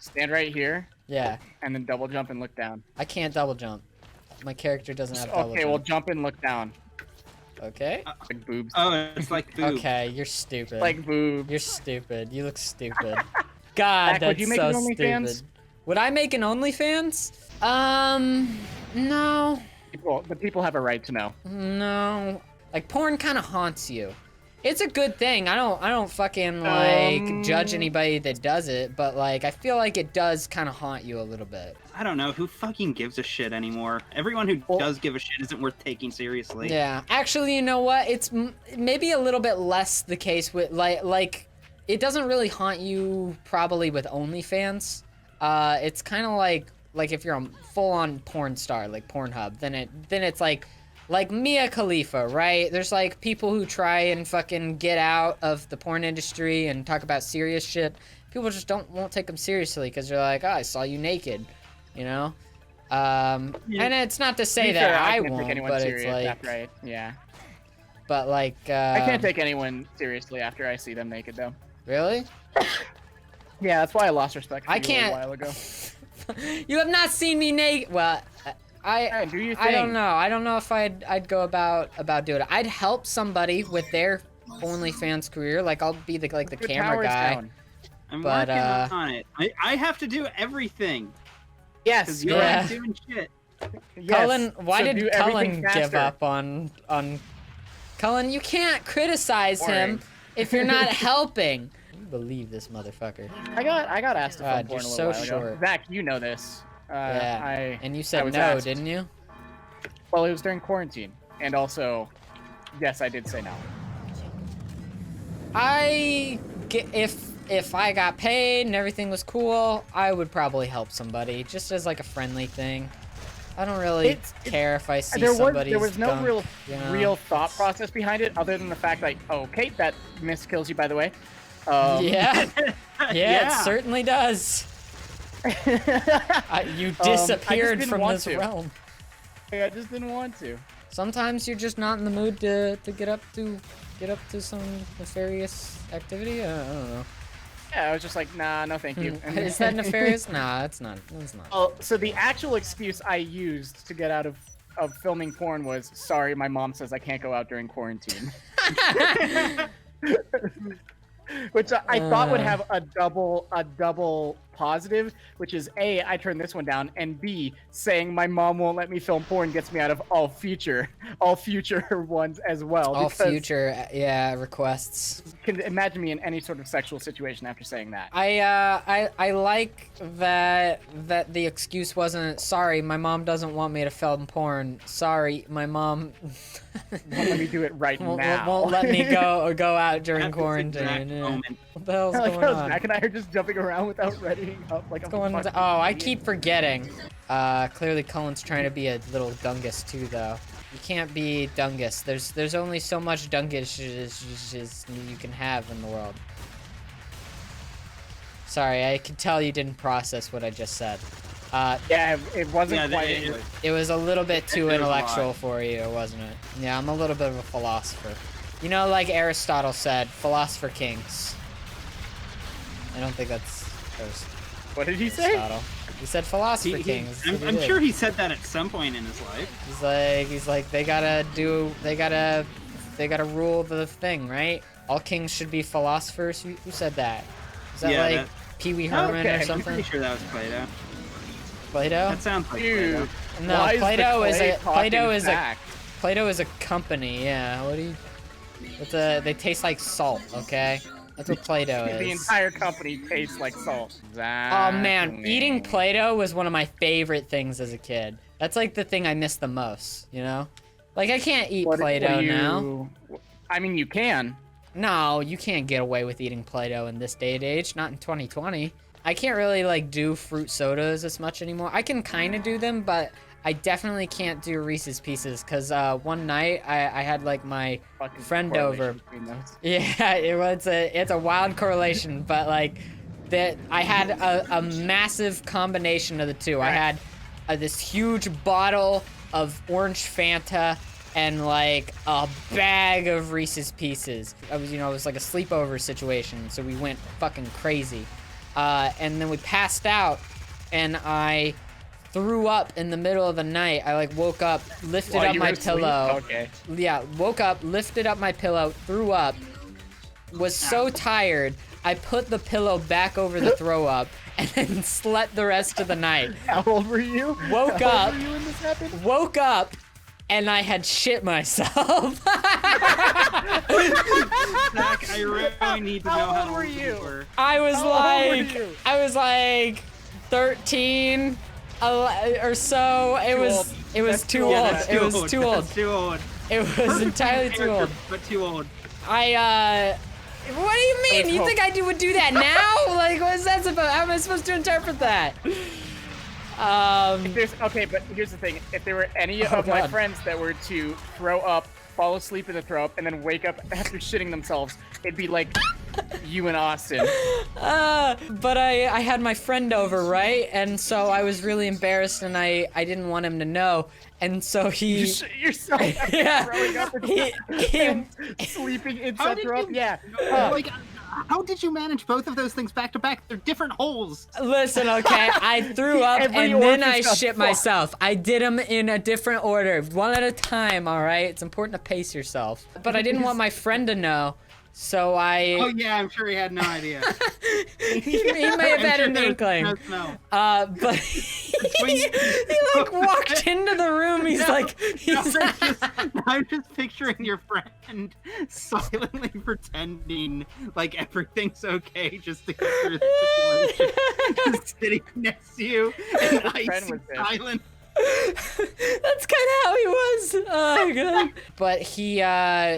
stand right here. Yeah. And then double jump and look down. I can't double jump. My character doesn't have double jump. Okay, well jump and look down. Okay. Like boobs. Oh, it's like boobs. Okay, you're stupid. Like boobs. You're stupid. You look stupid. God, Zach, that's would you make so an OnlyFans? stupid. Would I make an OnlyFans? No. People have a right to know. No. Like, porn kind of haunts you. It's a good thing. I don't fucking, like, judge anybody that does it, but, like, I feel like it does kind of haunt you a little bit. I don't know. Who fucking gives a shit anymore? Everyone who does give a shit isn't worth taking seriously. Yeah. Actually, you know what? It's maybe a little bit less the case with, like, it doesn't really haunt you probably with OnlyFans. It's kind of like if you're a full-on porn star, like Pornhub, then it's like Mia Khalifa, right? There's like people who try and fucking get out of the porn industry and talk about serious shit. People just won't take them seriously because they're like, oh, I saw you naked, you know? And it's not to say that I won't, but it's like, yeah. But like, I can't take anyone seriously after I see them naked, though. Really? Yeah, that's why I lost respect for I you can't. a while ago. You have not seen me naked. Well, Hey, do your thing. I don't know. I don't know if I'd go about doing it. I'd help somebody with their OnlyFans career. Like I'll be the camera guy. Down. I'm working on it. I have to do everything. Yes, you're yeah. doing shit. Yes. Cullen, why So did Cullen give up on? Cullen, you can't criticize him if you're not helping. You believe this motherfucker. I got asked to film porn you're a little so while short. ago. Zach, you know this. Yeah. And you said was no, asked. didn't you? Well, it was during quarantine, and also, yes, I did say no. If I got paid and everything was cool, I would probably help somebody, just as like a friendly thing. I don't really care if I see somebody's There was no gunk, real thought process behind it, other than the fact like, oh, Kate, that miss kills you, by the way. Yeah, it certainly does. You disappeared from this realm. I just didn't want to. Sometimes you're just not in the mood to get up to some nefarious activity. I don't know. Yeah, I was just like, nah, no thank you. Is that nefarious? Nah, it's not. It's not. Oh, so the actual excuse I used to get out of filming porn was, sorry, my mom says I can't go out during quarantine. Which I thought would have a double positive, which is A, I turned this one down, and B, saying my mom won't let me film porn gets me out of all future ones as well. All future, requests. You can imagine me in any sort of sexual situation after saying that. I like that the excuse wasn't, sorry, my mom doesn't want me to film porn. Sorry, my mom won't let me do it now. Won't let me go out during quarantine. What the hell's going on? Zach and I are just jumping around without readying up like a I keep forgetting. Clearly Cullen's trying to be a little dungus too, though. You can't be dungus. There's only so much dungus you can have in the world. Sorry, I can tell you didn't process what I just said. Yeah, it wasn't quite English. It was a little bit too intellectual for you, wasn't it? Yeah, I'm a little bit of a philosopher. You know, like Aristotle said, philosopher kings. I don't think that's Aristotle. What did he say? He said philosopher kings. I'm sure he said that at some point in his life. He's like they gotta rule the thing, right? All kings should be philosophers. Who said that? Is that Pee Wee Herman or something? I'm pretty sure that was Plato. Plato? That sounds like Plato. No, Plato is a company. Yeah. What do you? They taste like salt. Okay. That's what Play-Doh is. The entire company tastes like salt. Oh man, eating Play-Doh was one of my favorite things as a kid. That's like the thing I miss the most, you know? Like I can't eat Play-Doh now. I mean, you can. No, you can't get away with eating Play-Doh in this day and age, not in 2020. I can't really like do fruit sodas as much anymore. I can kind of do them, but I definitely can't do Reese's Pieces because one night I had like my friend over. Yeah, it's a wild correlation, but like that I had a massive combination of the two. I had this huge bottle of orange Fanta and like a bag of Reese's Pieces. It was like a sleepover situation, so we went fucking crazy. and then we passed out, and I threw up in the middle of the night. I like woke up, lifted While up you my were asleep? pillow. Okay. Yeah, woke up, lifted up my pillow, threw up, was so tired, I put the pillow back over the throw up, and then slept the rest of the night. How old were you? Woke How up. old were you when this happened? Woke up, and I had shit myself. Zach, I really need to know How how old were old you? were. I was How old were you? I was like 13 or so. It Too was old. it was That's too too old. old. That's It was too old. That's too old. It was Perfect entirely too character, old. but too old. What do you mean? Let's You hope. think I would do that now? Like, what is that supposed? How am I supposed to interpret that? Okay, but here's the thing. If there were any of my God. friends that were to throw up, fall asleep in the throw up, and then wake up after shitting themselves, it'd be like you and Austin. But I had my friend over, right? And so I was really embarrassed, and I didn't want him to know. And so You he, shit yourself after yeah, throwing up he and sleeping in How said did throw up. you- Yeah. Like, how did you manage both of those things back to back? They're different holes. Listen, okay, I threw up Every and then I orifice got shit fucked. myself. I did them in a different order, one at a time, all right? It's important to pace yourself. But I didn't want my friend to know, so I... Oh yeah, I'm sure he had no idea. he may have had an inkling. No smell. But he like walked into the room, he's like... I'm just picturing your friend silently pretending like everything's okay just to get through the situation. Just sitting next to you in friend icy was there. silence. That's kind of how he was. Oh god. But he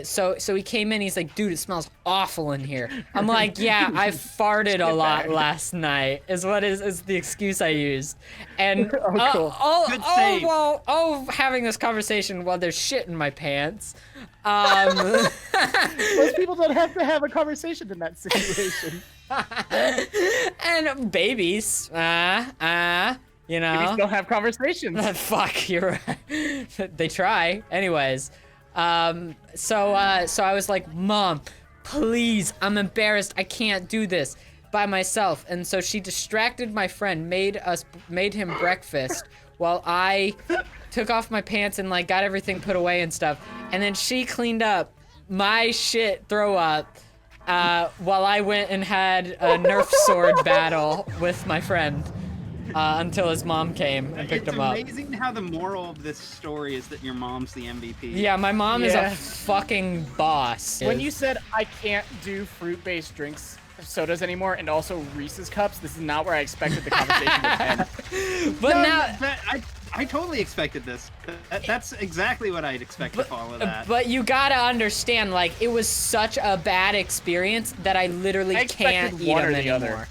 so he came in, he's like, dude, it smells awful in here. I'm like, yeah, I farted a lot last night is the excuse I used. And Oh, cool. Good save. having this conversation while there's shit in my pants. Most people don't have to have a conversation in that situation. And babies, you know. Babies don't have conversations. Fuck, you're right. They try. Anyways, so I was like, Mom, please, I'm embarrassed. I can't do this by myself. And so she distracted my friend, made him breakfast while I took off my pants and like got everything put away and stuff. And then she cleaned up my shit throw up while I went and had a Nerf sword battle with my friend. Until his mom came and picked him up. It's amazing how the moral of this story is that your mom's the MVP. Yeah, my mom is Yeah. a fucking boss. When you said I can't do fruit-based drinks, sodas anymore, and also Reese's cups, this is not where I expected the conversation to end. But No, now, I totally expected this. That's exactly what I'd expect to follow that. but you gotta understand, like, it was such a bad experience that I literally I can't expected eat one them or the anymore. other.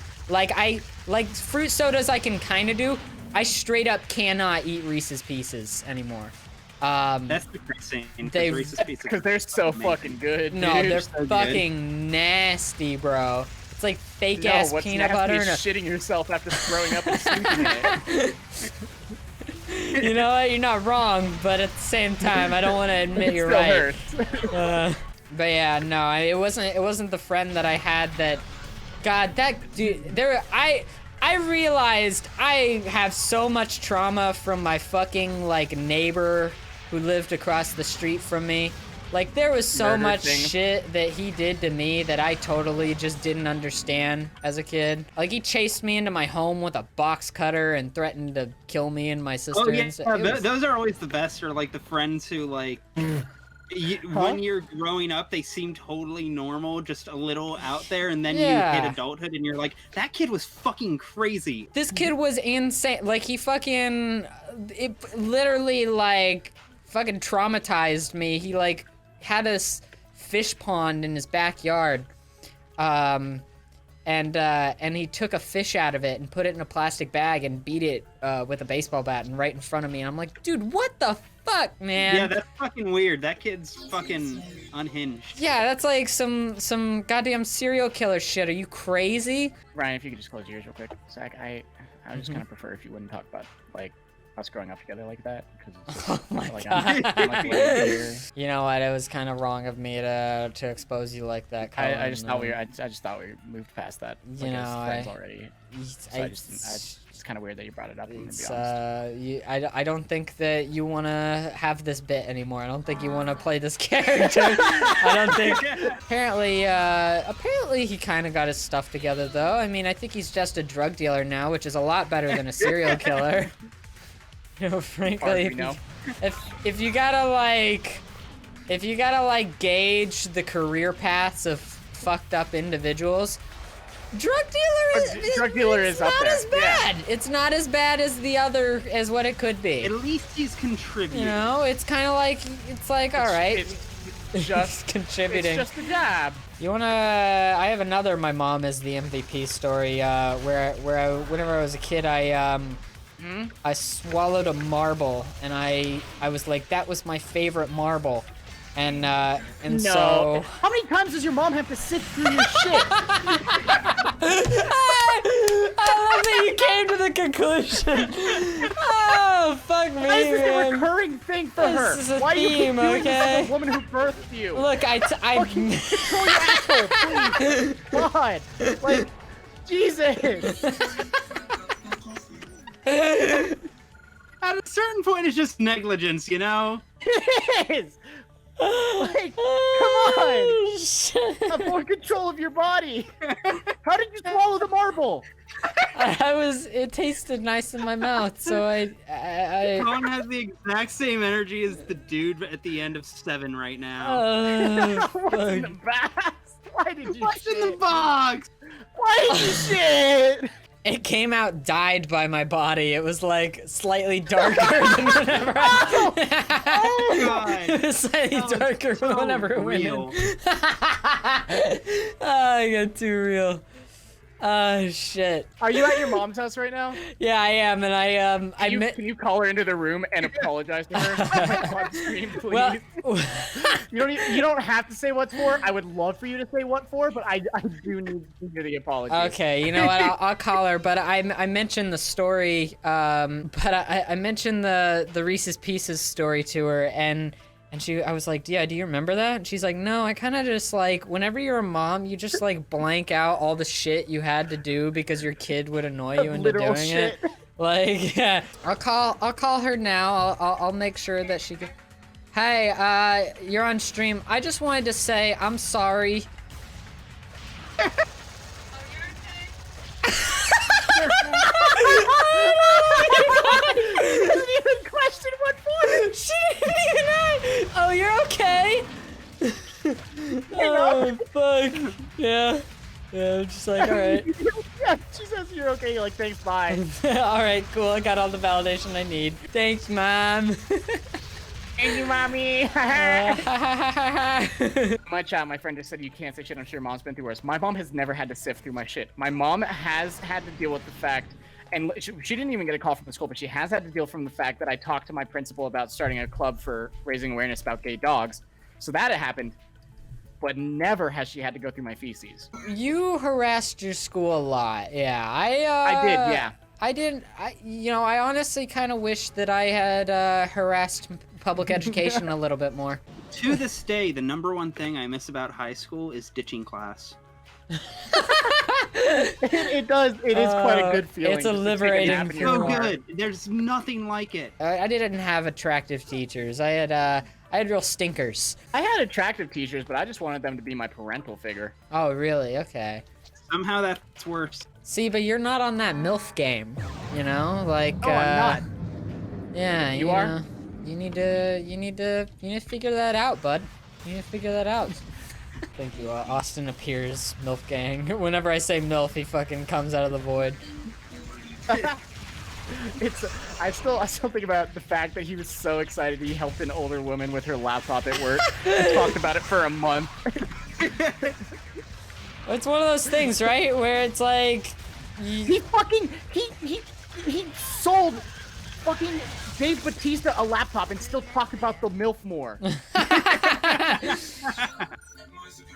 Like fruit sodas I can kind of do. I straight up cannot eat Reese's Pieces anymore. That's depressing. They've- Reese's Pieces Because they're so amazing. fucking good. No, dude. they're so good. fucking nasty, bro. It's like fake No, ass what's peanut nasty butter is and a shitting yourself after throwing up and sleeping in it. You know what? You're not wrong, but at the same time, I don't want to admit It you're still right. hurts. But yeah, no, it wasn't the friend that I had that. God, that dude. I realized I have so much trauma from my fucking like neighbor who lived across the street from me. Like there was so Murder much thing. shit that he did to me that I totally just didn't understand as a kid. Like he chased me into my home with a box cutter and threatened to kill me and my sister. Oh yeah, and so, it was- those are always the best. Or like the friends who like, when you're growing up, they seem totally normal, just a little out there, and then Yeah. you hit adulthood, and you're like, that kid was fucking crazy. This kid was insane. Like he fucking, it literally like fucking traumatized me. He like had a fish pond in his backyard, and he took a fish out of it and put it in a plastic bag and beat it with a baseball bat and right in front of me. And I'm like, dude, what the fuck, man? Yeah, that's fucking weird. That kid's fucking unhinged. Yeah, that's like some goddamn serial killer shit. Are you crazy? Ryan, if you could just close your ears real quick. Zach, I would just kind of prefer if you wouldn't talk about like us growing up together like that. Because Oh my like, god. I'm like way here. You know what? It was kind of wrong of me to expose you like that. I just thought I just thought we moved past that. You Like, know, as friends already. So it's it's kind of weird that you brought it up. I'm gonna be honest. I don't think that you want to have this bit anymore. I don't think you want to play this character. I don't think. Apparently he kind of got his stuff together though. I mean, I think he's just a drug dealer now, which is a lot better than a serial killer. You know, frankly, if you gotta like gauge the career paths of fucked up individuals, drug dealer is up not there. as bad. Yeah. It's not as bad as what it could be. At least he's contributing. You know, it's kind of like all right. It's just contributing. It's just a job. You wanna? I have another. My mom is the MVP story. Whenever I was a kid, I swallowed a marble, and I was like, that was my favorite marble, and so. How many times does your mom have to sit through your shit? I love that you came to the conclusion. Oh, fuck me, Why is this man. a recurring thing for her? This is a Why theme, do you keep doing this okay? to the woman who birthed you? Look, Fucking control your asshole, please. God, like, Jesus. At a certain point, it's just negligence, you know? It is. Like, come on. Have more control of your body. How did you swallow the marble? It tasted nice in my mouth, so I Colin has the exact same energy as the dude at the end of 7 right now. What's in the box? Why did you What's shit? in the box? Why did you shit? It came out dyed by my body. It was like slightly darker than whenever Oh I... God! It was slightly That was darker so whenever it went in. real. I got too real. Oh shit. Are you at your mom's house right now? Yeah, I am, and Can you call her into the room and apologize to her on screen, please? well, You don't have to say what for. I would love for you to say what for, but I do need to hear the apology. okay, you know what? I'll call her, but I mentioned the story, but I mentioned the Reese's Pieces story to her, and I was like, yeah, do you remember that? And she's like, no, I kind of just like, whenever you're a mom, you just like blank out all the shit you had to do because your kid would annoy you into Literal doing shit. it. Like, yeah, I'll call her now. I'll make sure that she can. Hey, you're on stream. I just wanted to say I'm sorry. She doesn't even question what for. She didn't even ask. Oh, you're okay. Oh, fuck. Yeah. Yeah, I'm just like, all right. Yeah, she says you're okay. You're like, thanks, bye. All right, cool. I got all the validation I need. Thanks, Mom. Thank you, mommy. My friend just said you can't say shit. I'm sure your mom's been through worse. My mom has never had to sift through my shit. My mom has had to deal with the fact, and she didn't even get a call from the school, but she has had to deal from the fact that I talked to my principal about starting a club for raising awareness about gay dogs. So that had happened, but never has she had to go through my feces. You harassed your school a lot. Yeah, I did, yeah. I didn't. I honestly kind of wish that I had harassed public education a little bit more. To this day, the number one thing I miss about high school is ditching class. It does. It is quite a good feeling. It's a just to take liberating nap in your So feeling. car. good. There's nothing like it. I didn't have attractive teachers. I had real stinkers. I had attractive teachers, but I just wanted them to be my parental figure. Oh, really? Okay. Somehow that's worse. See, but you're not on that MILF game, you know? Like, Oh, I'm not. Yeah, You are? know, you need to figure that out, bud. You need to figure that out. Thank you. Austin appears, MILF gang. Whenever I say MILF, he fucking comes out of the void. I still think about the fact that he was so excited he helped an older woman with her laptop at work. He talked about it for a month. It's one of those things, right? Where it's like... He sold fucking Dave Bautista a laptop and still talked about the MILF more.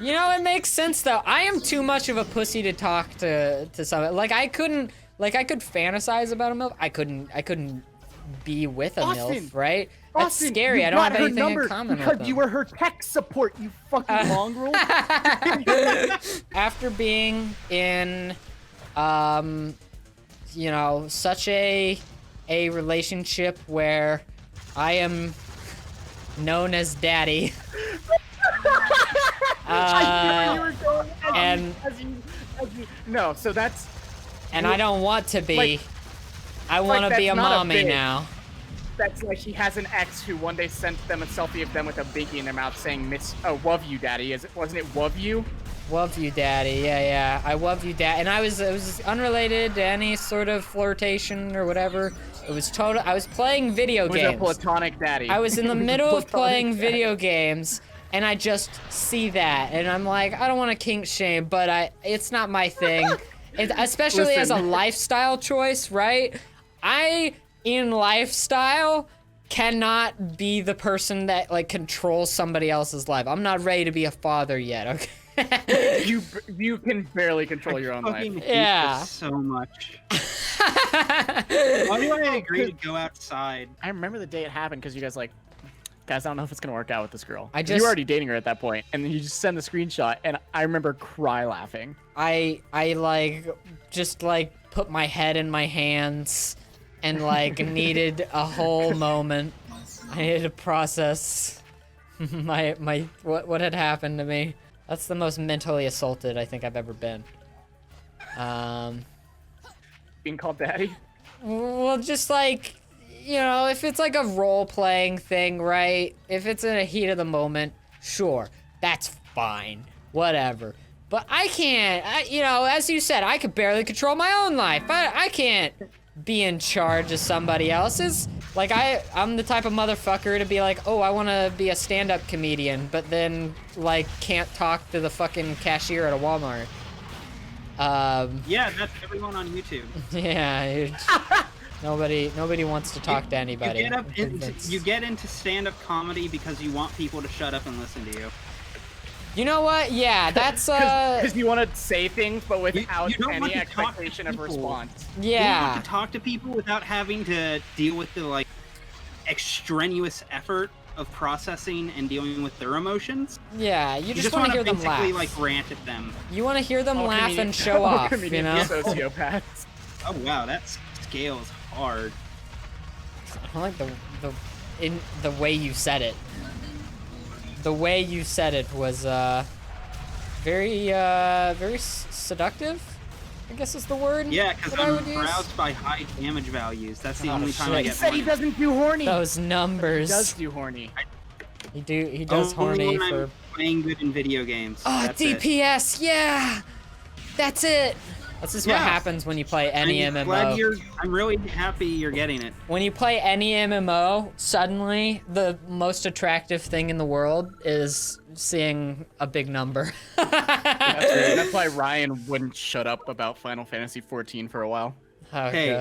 You know, it makes sense though. I am too much of a pussy to talk to someone. Like I could fantasize about a MILF. I couldn't be with a Austin! MILF, right? That's Austin, scary. you I don't got have her anything number in common with because them. you were her tech support, you fucking mongrel. After being in, you know, such a relationship where I am known as daddy. I knew you were going and- as you, no, so that's And I don't want to be. Like- I want to like, be a that's not a mommy big- now. that's like she has an ex who one day sent them a selfie of them with a binky in their mouth saying "Love you, daddy." Wasn't it "Love you"? Love you, daddy. Yeah. I love you, dad. And it was unrelated to any sort of flirtation or whatever. It was total. I was playing video It was games. a platonic daddy. I was in the It a middle of platonic playing daddy. video games, and I just see that, and I'm like, I don't want to kink shame, but it's not my thing. Especially as a Listen. lifestyle choice, right? In lifestyle, cannot be the person that like controls somebody else's life. I'm not ready to be a father yet, okay? You can barely control your own Fucking life. hate Yeah. this so much. Why do I agree to go outside? I remember the day it happened because you guys like, guys, I don't know if it's gonna work out with this girl. I 'Cause just- you were already dating her at that point, and then you just send the screenshot, and I remember cry laughing. I like just like put my head in my hands and like needed a whole moment. I needed to process my what had happened to me. That's the most mentally assaulted I think I've ever been. Being called daddy. Well, just like, you know, if it's like a role-playing thing, right? If it's in a heat of the moment, sure, that's fine, whatever. But I can't, you know, as you said, I could barely control my own life. I can't be in charge of somebody else's. Like, I'm the type of motherfucker to be like, oh, I want to be a stand-up comedian, but then, like, can't talk to the fucking cashier at a Walmart. Yeah, that's everyone on YouTube. Yeah, nobody wants to talk to anybody. You get into stand-up comedy because you want people to shut up and listen to you. You know what? Yeah, that's Because you want to say things, but without you don't want any to talk to expectation of people. response. You don't yeah. want to talk to people without having to deal with the like extraneous effort of processing and dealing with their emotions. Yeah, you You just want to hear them basically laugh. like rant at them. You want to hear them All laugh comedian- and show all off, you comedians know? are sociopaths. Oh wow, that scales hard. I like the way you said it. The way you said it was very seductive, I guess is the word. Yeah, because that I I'm would use. aroused by high damage values. That's the Oh, only time I shit. He get said he money. doesn't do horny. Those He numbers. does do horny. He does Only horny when for. I'm playing good in video games. Oh, That's it. DPS, yeah! That's it! This is what Yeah. happens when you play any MMO. I'm really happy you're getting it. When you play any MMO, suddenly the most attractive thing in the world is seeing a big number. That's why Ryan wouldn't shut up about Final Fantasy 14 for a while. Oh, Hey, God.